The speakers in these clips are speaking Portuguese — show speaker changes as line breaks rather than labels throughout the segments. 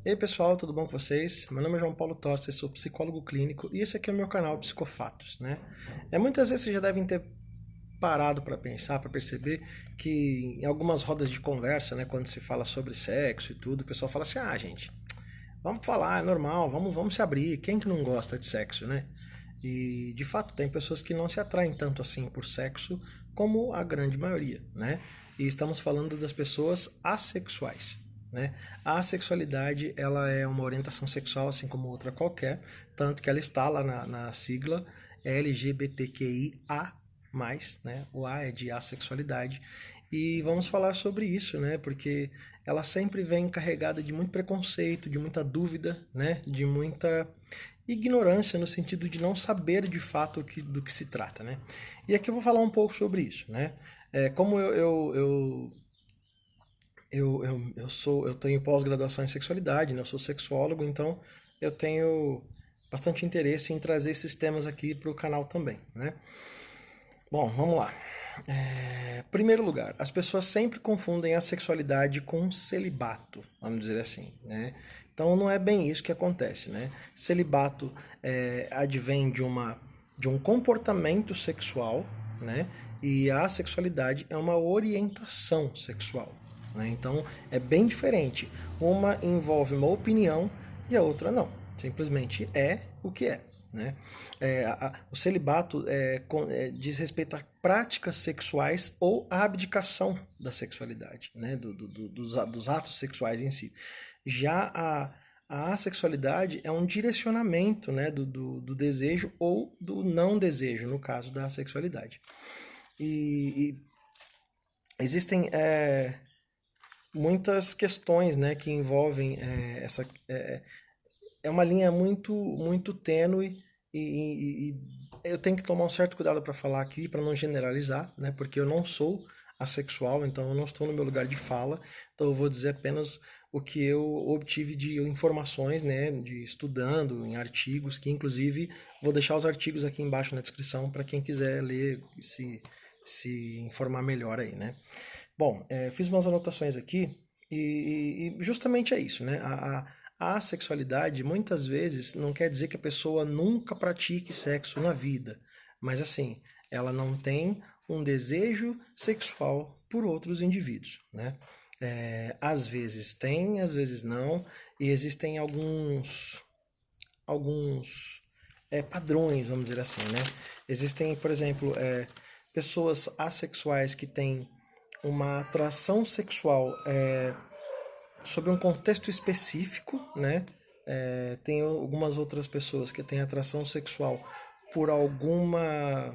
E aí pessoal, tudo bom com vocês? Meu nome é João Paulo Tosta, sou psicólogo clínico e esse aqui é o meu canal Psicofatos, né? Muitas vezes vocês já devem ter parado para pensar, para perceber que em algumas rodas de conversa, né, quando se fala sobre sexo e tudo, o pessoal fala assim: ah, gente, vamos falar, é normal, vamos se abrir, quem que não gosta de sexo, né? E de fato tem pessoas que não se atraem tanto assim por sexo como a grande maioria, né? E estamos falando das pessoas assexuais, né? A assexualidade, ela é uma orientação sexual assim como outra qualquer, tanto que ela está lá na sigla LGBTQIA+, né? O A é de assexualidade. E vamos falar sobre isso, né? Porque ela sempre vem carregada de muito preconceito, de muita dúvida, né? De muita ignorância no sentido de não saber de fato do que se trata, né? E aqui eu vou falar um pouco sobre isso, né? Como eu tenho pós-graduação em sexualidade, né? Eu sou sexólogo, então eu tenho bastante interesse em trazer esses temas aqui para o canal também, né? Bom, vamos lá. Primeiro lugar, as pessoas sempre confundem a sexualidade com celibato, vamos dizer assim, né? Então não é bem isso que acontece, né? Celibato advém de um comportamento sexual, né? E a sexualidade é uma orientação sexual, né? Então é bem diferente. Uma envolve uma opinião e a outra não. Simplesmente é o que é. Né? O celibato diz respeito a práticas sexuais ou a abdicação da sexualidade, né? Dos atos sexuais em si. Já a assexualidade é um direcionamento, né? Do desejo ou do não desejo, no caso da sexualidade. E existem muitas questões, né, que envolvem essa. É uma linha muito tênue e eu tenho que tomar um certo cuidado para falar aqui, para não generalizar, né? Porque eu não sou assexual, então eu não estou no meu lugar de fala, então eu vou dizer apenas o que eu obtive de informações, né, de estudando em artigos, que inclusive vou deixar os artigos aqui embaixo na descrição para quem quiser ler e se informar melhor aí, né? Bom, fiz umas anotações aqui e justamente é isso, né? A assexualidade muitas vezes não quer dizer que a pessoa nunca pratique sexo na vida, mas assim, ela não tem um desejo sexual por outros indivíduos, né? Às vezes tem, às vezes não, e existem alguns padrões, vamos dizer assim, né? Existem, por exemplo, pessoas assexuais que têm uma atração sexual sobre um contexto específico, né? Tem algumas outras pessoas que têm atração sexual por alguma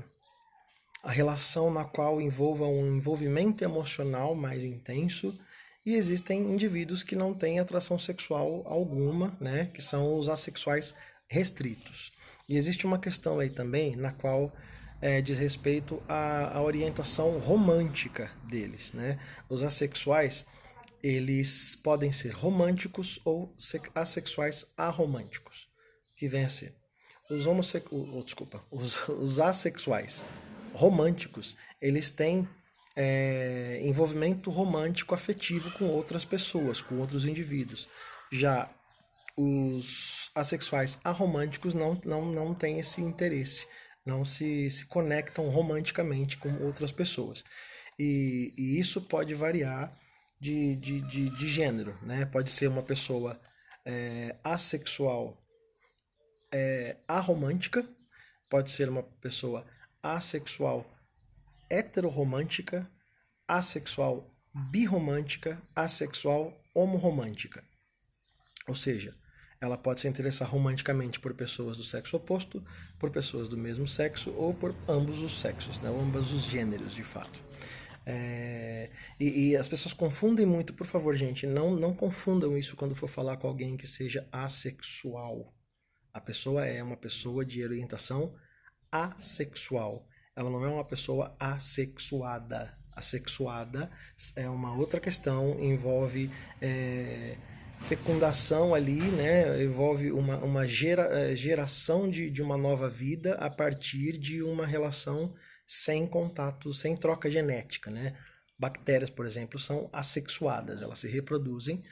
a relação na qual envolva um envolvimento emocional mais intenso, e existem indivíduos que não têm atração sexual alguma, né? Que são os assexuais restritos. E existe uma questão aí também na qual diz respeito à orientação romântica deles, né? Os assexuais eles podem ser românticos ou assexuais aromânticos, que vem a ser os assexuais românticos, eles têm envolvimento romântico afetivo com outras pessoas, com outros indivíduos. Já os assexuais aromânticos não têm esse interesse, não se conectam romanticamente com outras pessoas. E isso pode variar de gênero, né? Pode ser uma pessoa assexual aromântica, pode ser uma pessoa assexual heteroromântica, assexual birromântica, assexual homorromântica. Ou seja, ela pode se interessar romanticamente por pessoas do sexo oposto, por pessoas do mesmo sexo ou por ambos os sexos, né? Ou ambos os gêneros, de fato. E as pessoas confundem muito, por favor, gente, não confundam isso quando for falar com alguém que seja assexual. A pessoa é uma pessoa de orientação assexual. Ela não é uma pessoa assexuada. Assexuada é uma outra questão, envolve fecundação ali, né? Envolve uma geração de uma nova vida a partir de uma relação sem contato, sem troca genética, né? Bactérias, por exemplo, são assexuadas, elas se reproduzem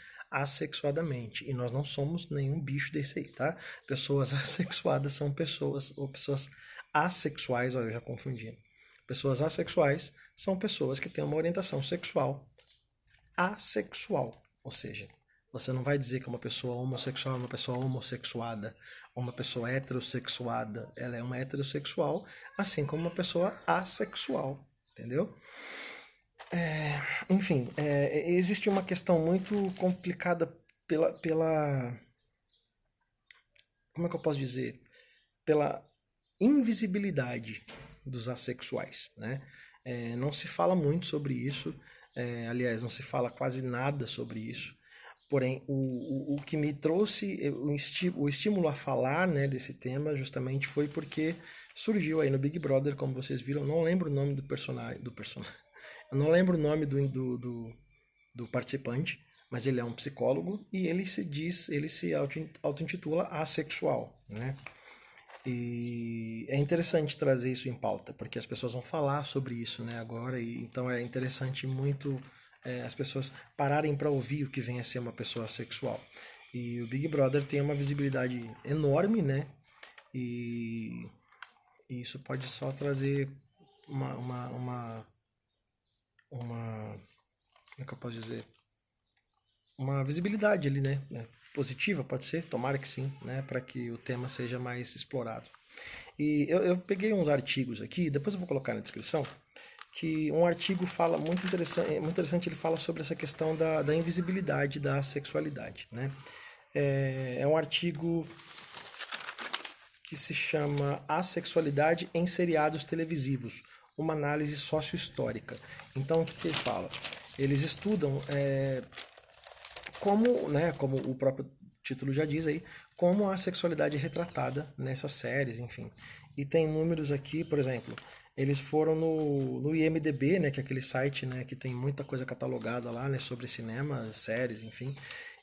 assexuadamente. E nós não somos nenhum bicho desse aí, tá? Pessoas assexuadas são pessoas, ou pessoas assexuais, olha, eu já confundi. Pessoas assexuais são pessoas que têm uma orientação sexual assexual. Ou seja, você não vai dizer que uma pessoa homossexual é uma pessoa homossexuada, ou uma pessoa heterossexuada. Ela é uma heterossexual, assim como uma pessoa assexual. Entendeu? Enfim, existe uma questão muito complicada pela. Como é que eu posso dizer? Pela invisibilidade dos assexuais, né? Não se fala muito sobre isso, aliás, não se fala quase nada sobre isso. Porém, o que me trouxe o estímulo a falar, né, desse tema justamente foi porque surgiu aí no Big Brother, como vocês viram, não lembro o nome do personagem, eu não lembro o nome do participante, mas ele é um psicólogo e ele se auto-intitula assexual, né? E é interessante trazer isso em pauta, porque as pessoas vão falar sobre isso, né, agora, e então é interessante muito as pessoas pararem para ouvir o que vem a ser uma pessoa sexual. E o Big Brother tem uma visibilidade enorme, né? E, e isso pode só trazer uma como é que eu posso dizer? Uma visibilidade ali, né? Positiva, pode ser? Tomara que sim, né? Para que o tema seja mais explorado. E eu peguei uns artigos aqui, depois eu vou colocar na descrição, que um artigo fala muito interessante, ele fala sobre essa questão da invisibilidade da sexualidade, né? É um artigo que se chama Assexualidade em Seriados Televisivos, uma análise sociohistórica. Então, o que ele fala? Eles estudam como, né, como o próprio título já diz aí, como a sexualidade é retratada nessas séries, enfim. E tem números aqui, por exemplo, eles foram no IMDb, né, que é aquele site, né, que tem muita coisa catalogada lá, né, sobre cinema, séries, enfim.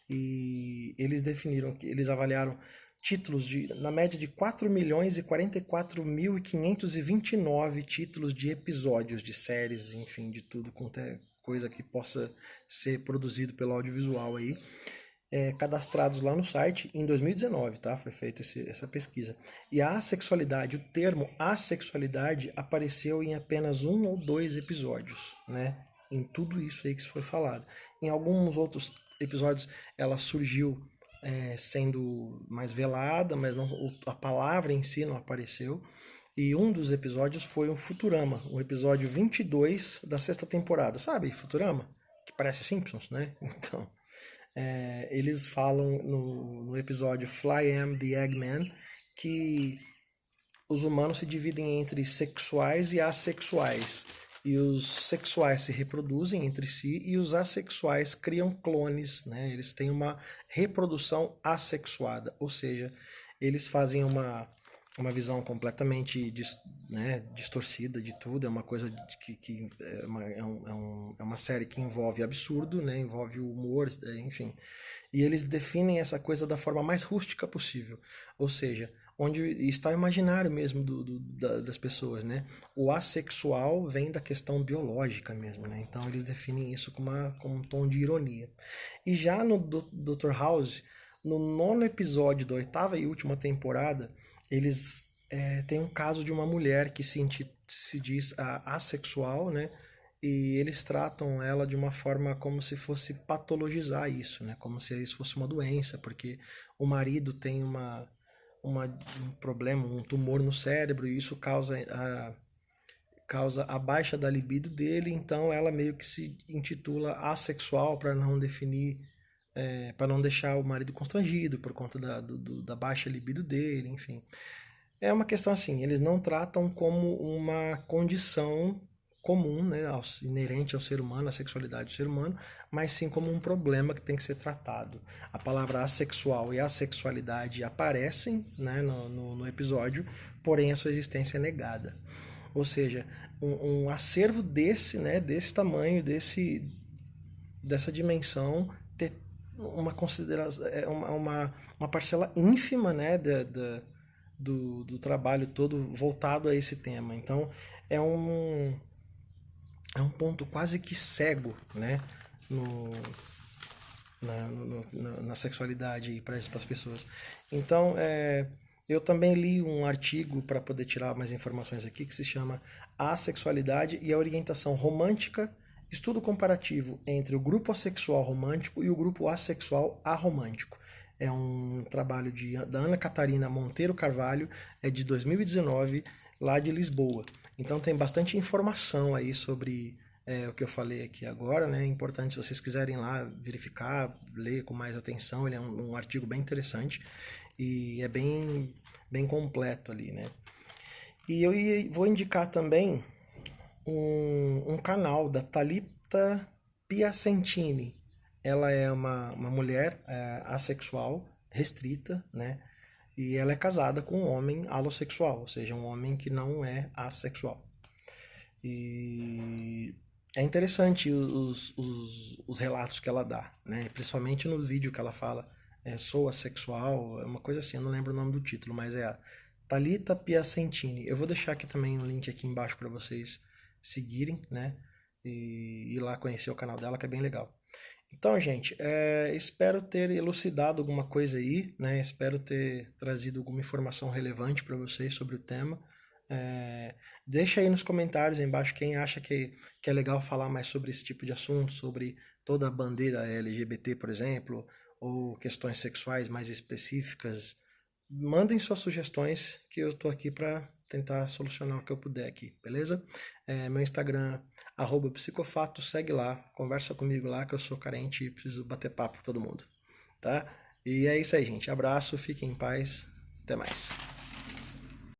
E eles definiram que eles avaliaram títulos na média de 4.044.529 títulos de episódios de séries, enfim, de tudo quanto é coisa que possa ser produzido pelo audiovisual aí, cadastrados lá no site em 2019, tá? Foi feita essa pesquisa. E a assexualidade, o termo assexualidade apareceu em apenas 1 ou 2 episódios, né? Em tudo isso aí que foi falado. Em alguns outros episódios ela surgiu sendo mais velada, mas não, a palavra em si não apareceu. E um dos episódios foi o Futurama, o episódio 22 da 6ª temporada. Sabe, Futurama? Que parece Simpsons, né? Então, eles falam no episódio Fly Am the Eggman que os humanos se dividem entre sexuais e assexuais. E os sexuais se reproduzem entre si e os assexuais criam clones, né? Eles têm uma reprodução assexuada, ou seja, eles fazem uma visão completamente distorcida de tudo. É uma coisa que é uma série que envolve absurdo, né? Envolve humor, enfim. E eles definem essa coisa da forma mais rústica possível, ou seja, onde está o imaginário mesmo das pessoas, né? O assexual vem da questão biológica mesmo, né? Então eles definem isso com um tom de ironia. E já no Dr. House, no 9º episódio da 8ª e última temporada, eles têm um caso de uma mulher que se diz assexual, né? E eles tratam ela de uma forma como se fosse patologizar isso, né? Como se isso fosse uma doença, porque o marido tem um problema, um tumor no cérebro, e isso causa a baixa da libido dele, então ela meio que se intitula assexual para não definir, para não deixar o marido constrangido por conta da baixa libido dele, enfim. É uma questão assim, eles não tratam como uma condição comum, né, inerente ao ser humano, à sexualidade do ser humano, mas sim como um problema que tem que ser tratado. A palavra assexual e assexualidade aparecem, né, no episódio, porém a sua existência é negada. Ou seja, um acervo desse tamanho, dessa dimensão, ter uma consideração, uma parcela ínfima, né, do trabalho todo voltado a esse tema. Então, é um ponto quase que cego, né, no, na sexualidade para as pessoas. Então, eu também li um artigo para poder tirar mais informações aqui que se chama A Sexualidade e a Orientação Romântica, estudo comparativo entre o grupo assexual romântico e o grupo assexual aromântico. É um trabalho da Ana Catarina Monteiro Carvalho, é de 2019, lá de Lisboa. Então tem bastante informação aí sobre o que eu falei aqui agora, né? É importante, se vocês quiserem lá verificar, ler com mais atenção, ele é um artigo bem interessante e é bem completo ali, né? E eu vou indicar também um canal da Thalita Piacentini. Ela é uma mulher assexual, restrita, né? E ela é casada com um homem alossexual, ou seja, um homem que não é assexual. E é interessante os relatos que ela dá, né? Principalmente no vídeo que ela fala sou assexual, é uma coisa assim, eu não lembro o nome do título, mas é a Thalita Piacentini. Eu vou deixar aqui também um link aqui embaixo para vocês seguirem, né? E ir lá conhecer o canal dela, que é bem legal. Então, gente, espero ter elucidado alguma coisa aí, né? Espero ter trazido alguma informação relevante para vocês sobre o tema. Deixa aí nos comentários aí embaixo quem acha que é legal falar mais sobre esse tipo de assunto, sobre toda a bandeira LGBT, por exemplo, ou questões sexuais mais específicas. Mandem suas sugestões que eu estou aqui para tentar solucionar o que eu puder aqui, beleza? Meu Instagram, @psicofato, segue lá, conversa comigo lá que eu sou carente e preciso bater papo com todo mundo, tá? E é isso aí, gente. Abraço, fiquem em paz, até mais.